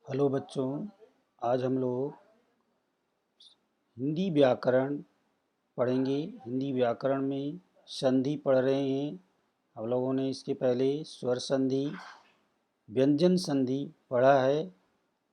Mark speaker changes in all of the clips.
Speaker 1: Hello बच्चों, आज हम लोग हिंदी व्याकरण पढ़ेंगे। हिंदी व्याकरण में संधि पढ़ रहे हैं। हम लोगों ने इसके पहले स्वर संधि, व्यंजन संधि पढ़ा है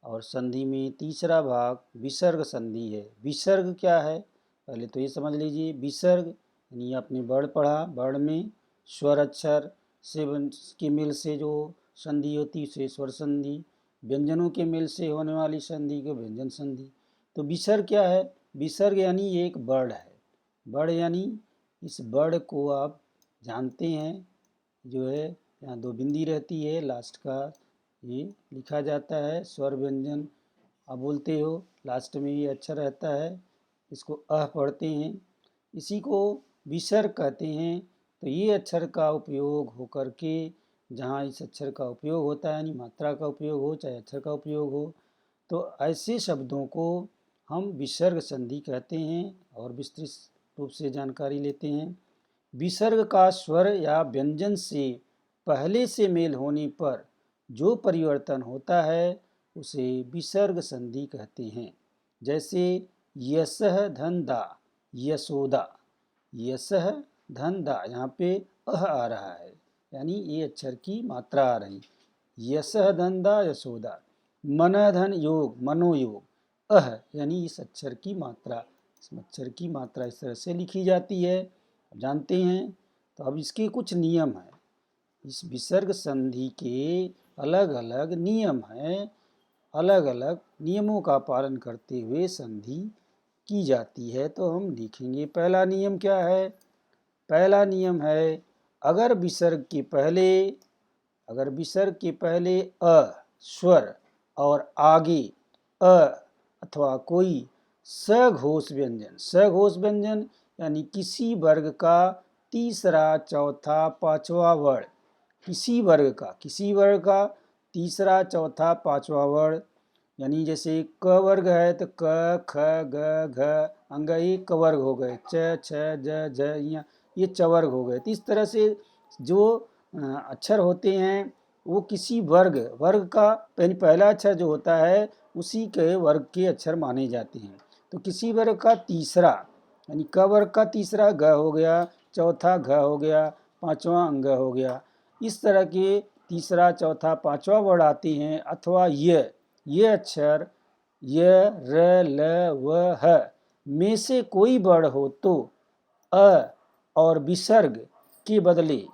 Speaker 1: और संधि में तीसरा भाग विसर्ग संधि है। विसर्ग क्या है पहले तो ये समझ लीजिए। विसर्ग यानी आपने वर्ण पढ़ा, वर्ण में स्वर अक्षर से के मेल से जो संधि होती है उसे स्वर संधि, व्यंजनों के मेल से होने वाली संधि को व्यंजन संधि। तो विसर्ग क्या है? विसर्ग यानी एक वर्ण है। वर्ण यानी इस वर्ण को आप जानते हैं, जो है यहाँ दो बिंदी रहती है, लास्ट का ये लिखा जाता है स्वर व्यंजन। आप बोलते हो लास्ट में ये अक्षर रहता है, इसको अह पढ़ते हैं, इसी को विसर्ग कहते हैं। तो ये अक्षर का उपयोग होकर के, जहाँ इस अक्षर का उपयोग होता है यानी मात्रा का उपयोग हो चाहे अक्षर का उपयोग हो, तो ऐसे शब्दों को हम विसर्ग संधि कहते हैं और विस्तृत रूप से जानकारी लेते हैं। विसर्ग का स्वर या व्यंजन से पहले से मेल होने पर जो परिवर्तन होता है उसे विसर्ग संधि कहते हैं। जैसे यसह धन दा, यशोदा। यसह धन दा, यहाँ पे अह आ रहा है यानी ये अक्षर की मात्रा आ रही। यसह धन दा यशोदा। मन धन योग, मनोयोग। अह यानी इस अक्षर की मात्रा, इस अक्षर की मात्रा इस तरह से लिखी जाती है, जानते हैं। तो अब इसके कुछ नियम हैं। इस विसर्ग संधि के अलग अलग नियम हैं। अलग अलग नियमों का पालन करते हुए संधि की जाती है, तो हम लिखेंगे। पहला नियम क्या है? पहला नियम है, अगर विसर्ग के पहले अ स्वर और आगे अ अथवा कोई सघोष व्यंजन यानी किसी वर्ग का तीसरा, चौथा, पांचवा वर्ण, किसी वर्ग का तीसरा, चौथा, पांचवा वर्ण, यानी जैसे क वर्ग है तो क, ख, ग, घ, अंग ये क वर्ग हो गए, च, छ, ज, झ, ये च वर्ग हो गए। तो इस तरह से जो अक्षर होते हैं वो किसी वर्ग का पहला अक्षर जो होता है उसी के वर्ग के अक्षर माने जाते हैं। तो किसी वर्ग का तीसरा यानी क वर्ग का तीसरा ग हो गया, चौथा घ हो गया, पांचवा अंग हो गया। इस तरह के तीसरा, चौथा, पांचवा वर्ण आते हैं। अथवा ये अक्षर य, र, ल, व, ह में से कोई वर्ण हो तो अ और विसर्ग के बदले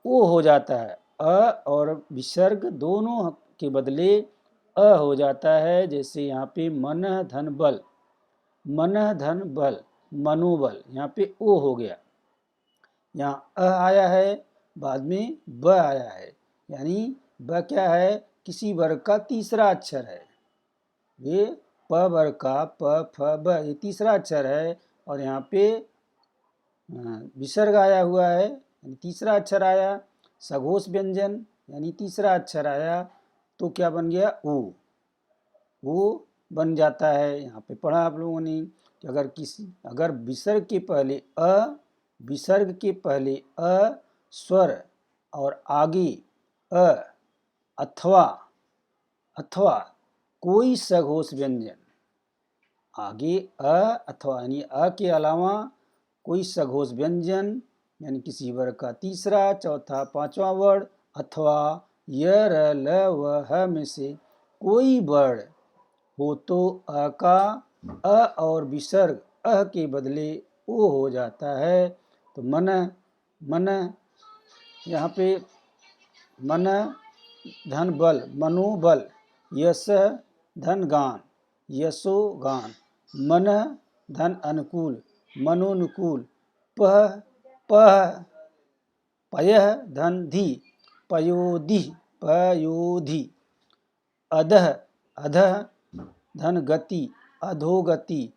Speaker 1: ओ हो जाता है। अ और विसर्ग दोनों के बदले अ हो जाता है। जैसे यहाँ पे मन धन बल, मनोबल, यहाँ पे ओ हो गया। यहाँ अ आया है, बाद में ब आया है, यानी ब क्या है? किसी वर्ग का तीसरा अक्षर है। ये प वर्ग का प, फ, ब ये तीसरा अक्षर है और यहाँ पे विसर्ग आया हुआ है यानी तीसरा अक्षर आया। सघोष व्यंजन यानी तीसरा अक्षर आया तो क्या बन गया? ओ, वो बन जाता है। यहाँ पे पढ़ा आप लोगों ने कि अगर विसर्ग के पहले अ स्वर और आगे अ अथवा कोई सघोष व्यंजन, आगे अ अथवा यानी अ के अलावा कोई सघोष व्यंजन यानी किसी वर्ग का तीसरा, चौथा, पांचवा वर्ण अथवा य, र, ल, व, ह में से कोई वर्ण हो तो अ का अ और विसर्ग अह के बदले ओ हो जाता है। तो मन यहाँ पे मन धन बल, मनोबल, यश धन गान, यशो गान, मन धन अनुकूल, मनोनुकूल, पह पयः धन धी, पयोधि, अधः धन गति, अधोगति,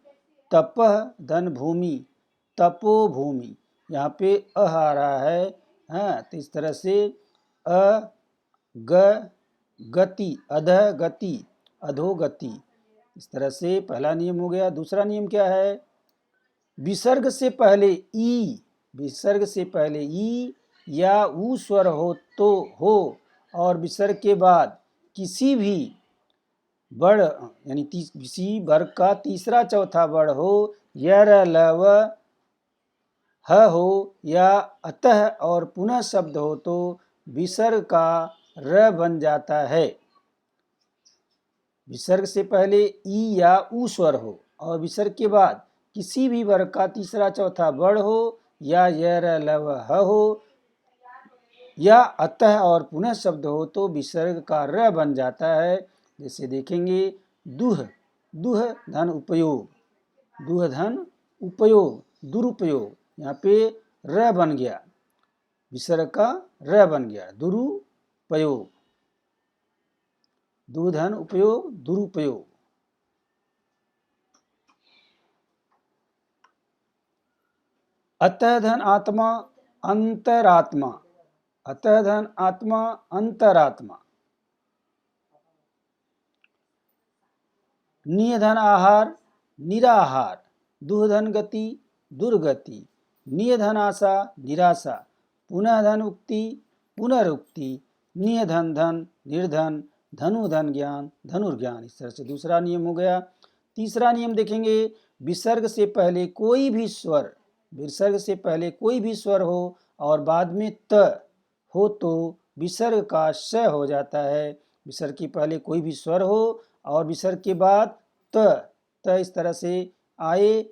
Speaker 1: तपः धन भूमि, तपोभूमि। यहाँ पे अह आ रहा है। हाँ, तो इस तरह से अ गति, अधः गति, अधोगति। इस तरह से पहला नियम हो गया। दूसरा नियम क्या है? विसर्ग से पहले ई या ऊ स्वर हो तो हो और विसर्ग के बाद किसी भी वर्ण यानी किसी वर्ग का तीसरा चौथा वर्ण हो, य र ल व ह हो या अतः और पुनः शब्द हो तो विसर्ग का र बन जाता है। विसर्ग से पहले ई या ऊ स्वर हो और विसर्ग के बाद किसी भी वर्ग का तीसरा चौथा वर्ण हो या य र ल व ह हो या अतः और पुनः शब्द हो तो विसर्ग का र बन जाता है। जैसे देखेंगे दुह, दुह धन उपयोग, दुह धन उपयोग, दुरुपयोग, यहाँ पे र बन गया, विसर्ग का र बन गया, दुरुपयोग, दुह धन उपयोग, दुरुपयोग। अतः धन आत्मा, अंतरात्मा, अतः धन आत्मा, अंतरात्मा। नियधन आहार, निराहार, दुहधन गति, दुर्गति, नियधन आशा, निराशा, पुनः धन उक्ति, पुनरुक्ति, नियधन धन, निर्धन, धनुधन ज्ञान, धनुर्ज्ञान। इस तरह से दूसरा नियम हो गया। तीसरा नियम देखेंगे, विसर्ग से पहले कोई भी स्वर, विसर्ग से पहले कोई भी स्वर हो और बाद में त हो तो विसर्ग का श हो जाता है। विसर्ग के पहले कोई भी स्वर हो और विसर्ग के बाद त इस तरह से आए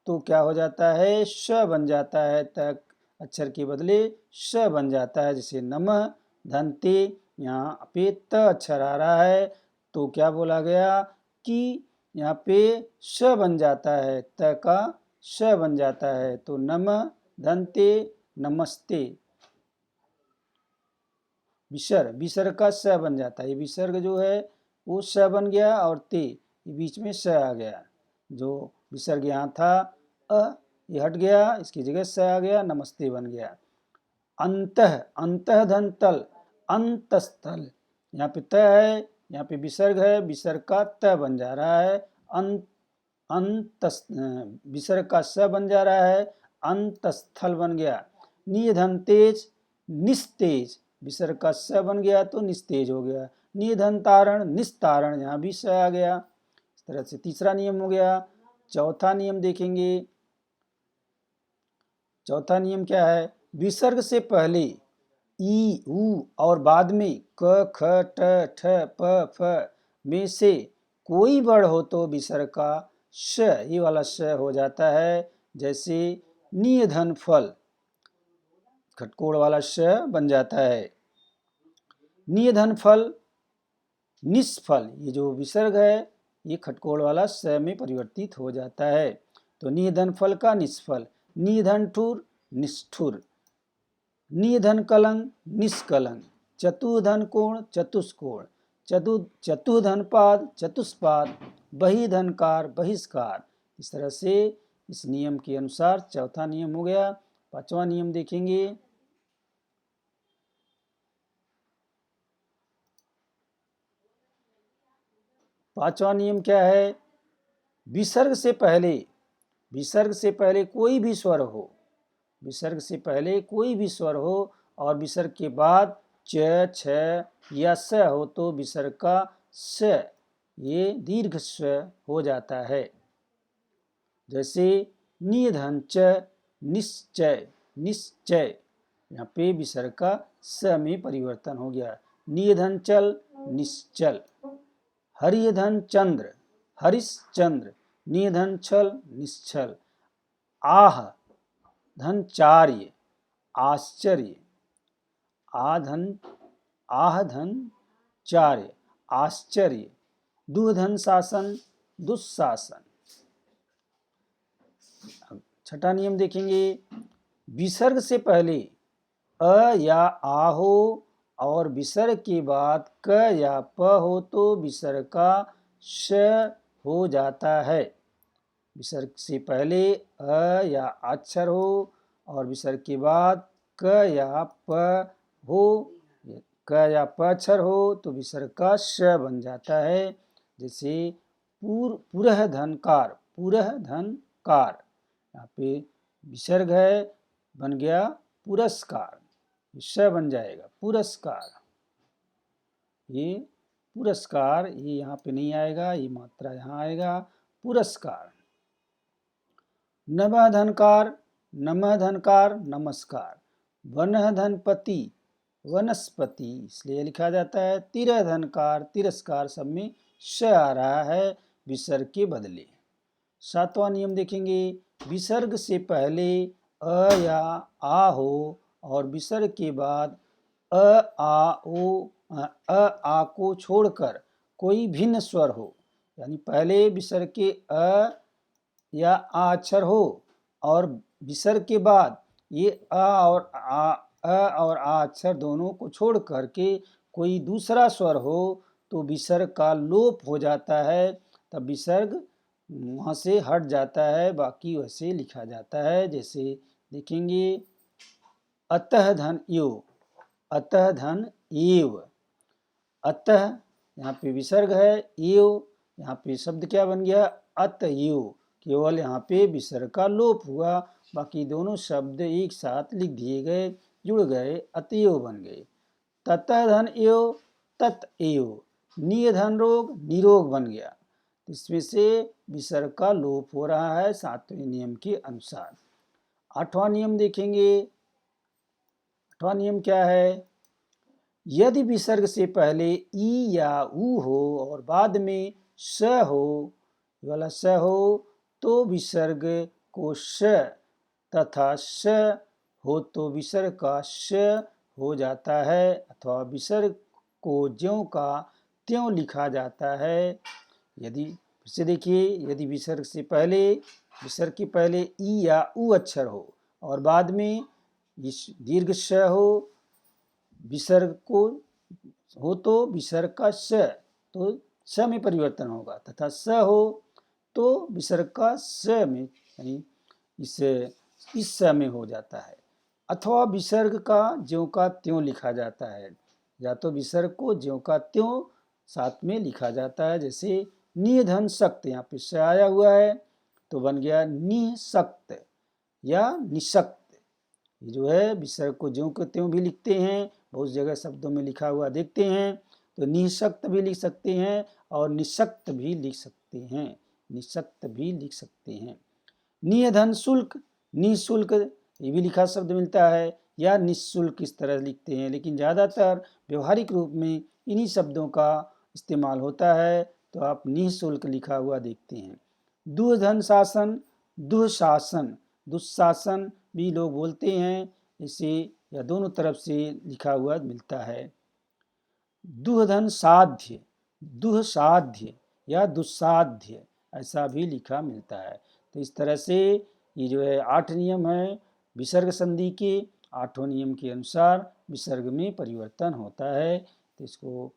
Speaker 1: तो क्या हो जाता है, श बन जाता है। त अक्षर के बदले श बन जाता है। जैसे नमः धनते, यहाँ पे त अक्षर आ रहा है तो क्या बोला गया कि यहाँ पे श बन जाता है, त का श बन जाता है। तो नमः धनते, नमस्ते, विसर्ग का स बन जाता है। ये विसर्ग जो है वो स बन गया और ते बीच में स आ गया। जो विसर्ग यहाँ था ये हट गया, इसकी जगह स आ गया, नमस्ते बन गया। अंतः, अंतः धन तल, अंतस्थल, यहाँ पे त है, यहाँ पे विसर्ग है, विसर्ग का त बन जा रहा है। विसर्ग का स बन जा रहा है, अंतस्थल बन गया। निधन तेज, निस्तेज, विसर्ग का स बन गया तो निस्तेज हो गया। निधन तारण, निस्तारण, यहाँ भी स आ गया। इस तरह से तीसरा नियम हो गया। चौथा नियम देखेंगे, चौथा नियम क्या है, विसर्ग से पहले ई, ऊ और बाद में क, ख, ट, ठ, प, फ में से कोई वर्ण हो तो विसर्ग का श, ये वाला श हो जाता है। जैसे नियधन फल, खटकोड़ वाला श बन जाता है। नियधन फल, निष्फल, ये जो विसर्ग है ये खटकोड़ वाला स में परिवर्तित हो जाता है। तो नियधन फल का निष्फल, निधन ठुर, निष्ठुर, निधन कलंक, निष्कलंक, चतुर्धन कोण, चतुष्कोण, चतुर्धन पाद, चतुष्पाद, बहिधनकार, बहिष्कार। इस तरह से इस नियम के अनुसार चौथा नियम हो गया। पांचवा नियम देखेंगे, पांचवा नियम क्या है, विसर्ग से पहले, विसर्ग से पहले कोई भी स्वर हो, विसर्ग से पहले कोई भी स्वर हो और विसर्ग के बाद च, छ या स हो तो विसर्ग का स, ये दीर्घ स्व हो जाता है। जैसे निधन च, निश्चय, निश्चय, यहाँ पे विसर्ग का स में परिवर्तन हो गया। निधन चल, निश्चल, हरिधन चंद्र, हरिश्चंद्र, निधन छल, निश्चल, आह धन चार्य, आश्चर्य, आह धन चार्य, आश्चर्य, दुधन शासन, दुस्शासन। छठा नियम देखेंगे, विसर्ग से पहले अ या आ हो और विसर्ग के बाद क या प हो तो विसर्ग का श हो जाता है। विसर्ग से पहले अ या अक्षर हो और विसर्ग के बाद क या प हो, क या प अक्षर हो तो विसर्ग का श बन जाता है। जैसे पुरह धनकार, पुरह धनकार, यहाँ पे विसर्ग है, बन गया पुरस्कार, श बन जाएगा, पुरस्कार। ये पुरस्कार, ये यहाँ पे नहीं आएगा, ये मात्रा यहाँ आएगा, पुरस्कार। नमः धनकार, नमः धनकार, नमस्कार। वनः धनपति, वनस्पति, इसलिए लिखा जाता है। तिरः धनकार, तिरस्कार, सब में श आ रहा है विसर्ग के बदले। 7वां नियम देखेंगे, विसर्ग से पहले अ या आ हो और विसर्ग के बाद अ आ को छोड़कर कोई भिन्न स्वर हो, यानी पहले विसर्ग के अ या आ अक्षर हो और विसर्ग के बाद ये अ और आ अक्षर दोनों को छोड़ करके कोई दूसरा स्वर हो तो विसर्ग का लोप हो जाता है, तब विसर्ग वहाँ से हट जाता है, बाकी वैसे लिखा जाता है। जैसे देखेंगे, अतः धन यो, अतः धन एव, अतः यहाँ पे विसर्ग है, एव यहाँ पे शब्द क्या बन गया, अतएव, केवल यहाँ पे विसर्ग का लोप हुआ, बाकी दोनों शब्द एक साथ लिख दिए गए, जुड़ गए, अतएव बन गए। ततः धन एव, ततएव, निय धन रोग, निरोग बन गया। इसमें से विसर्ग का लोप हो रहा है 7वें नियम के अनुसार। 8वां नियम देखेंगे, 8वां नियम क्या है, यदि विसर्ग से पहले ई या ऊ हो और बाद में स हो, ये वाला स हो, तो विसर्ग को श तथा स हो तो विसर्ग का श हो जाता है, अथवा विसर्ग को ज्यों का त्यों लिखा जाता है। यदि फिर से देखिए, यदि विसर्ग से पहले, विसर्ग के पहले ई या ऊ अक्षर हो और बाद में दीर्घ श हो, विसर्ग को हो तो विसर्ग का स, तो स में परिवर्तन होगा, तथा स हो तो विसर्ग का स में, यानी इस स में हो जाता है, अथवा विसर्ग का ज्यों का त्यों लिखा जाता है, या तो विसर्ग को ज्यों का त्यों साथ में लिखा जाता है। जैसे निधन सक्त, यहाँ पे स आया हुआ है तो बन गया निसक्त या निशक्त। ये जो है विसर्ग को ज्यों के त्यों भी लिखते हैं, बहुत जगह शब्दों में लिखा हुआ देखते हैं, तो निशक्त भी लिख सकते हैं और निशक्त भी लिख सकते हैं, निशक्त भी लिख सकते हैं। निधन शुल्क, निःशुल्क, ये भी लिखा शब्द मिलता है, या निःशुल्क इस तरह लिखते हैं, लेकिन ज़्यादातर व्यवहारिक रूप में इन्हीं शब्दों का इस्तेमाल होता है, तो आप निःशुल्क लिखा हुआ देखते हैं। दुर्धन शासन, दुशासन, दुशासन भी लोग बोलते हैं, इसे या दोनों तरफ से लिखा हुआ मिलता है। दुहधन साध्य, दुःसाध्य या दुस्साध्य, ऐसा भी लिखा मिलता है। तो इस तरह से ये जो है 8 नियम है विसर्ग संधि के, 8वें नियम के अनुसार विसर्ग में परिवर्तन होता है। तो इसको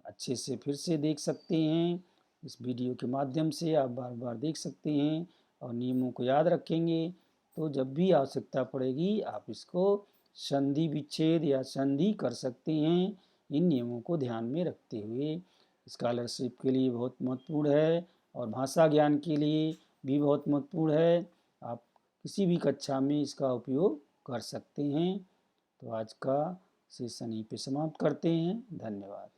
Speaker 1: अच्छे से फिर से देख सकते हैं, इस वीडियो के माध्यम से आप बार बार देख सकते हैं और नियमों को याद रखेंगे, तो जब भी आवश्यकता पड़ेगी आप इसको संधि विच्छेद या संधि कर सकते हैं, इन नियमों को ध्यान में रखते हुए। स्कॉलरशिप के लिए बहुत महत्वपूर्ण है और भाषा ज्ञान के लिए भी बहुत महत्वपूर्ण है, आप किसी भी कक्षा में इसका उपयोग कर सकते हैं। तो आज का सेशन यहीं पे समाप्त करते हैं, धन्यवाद।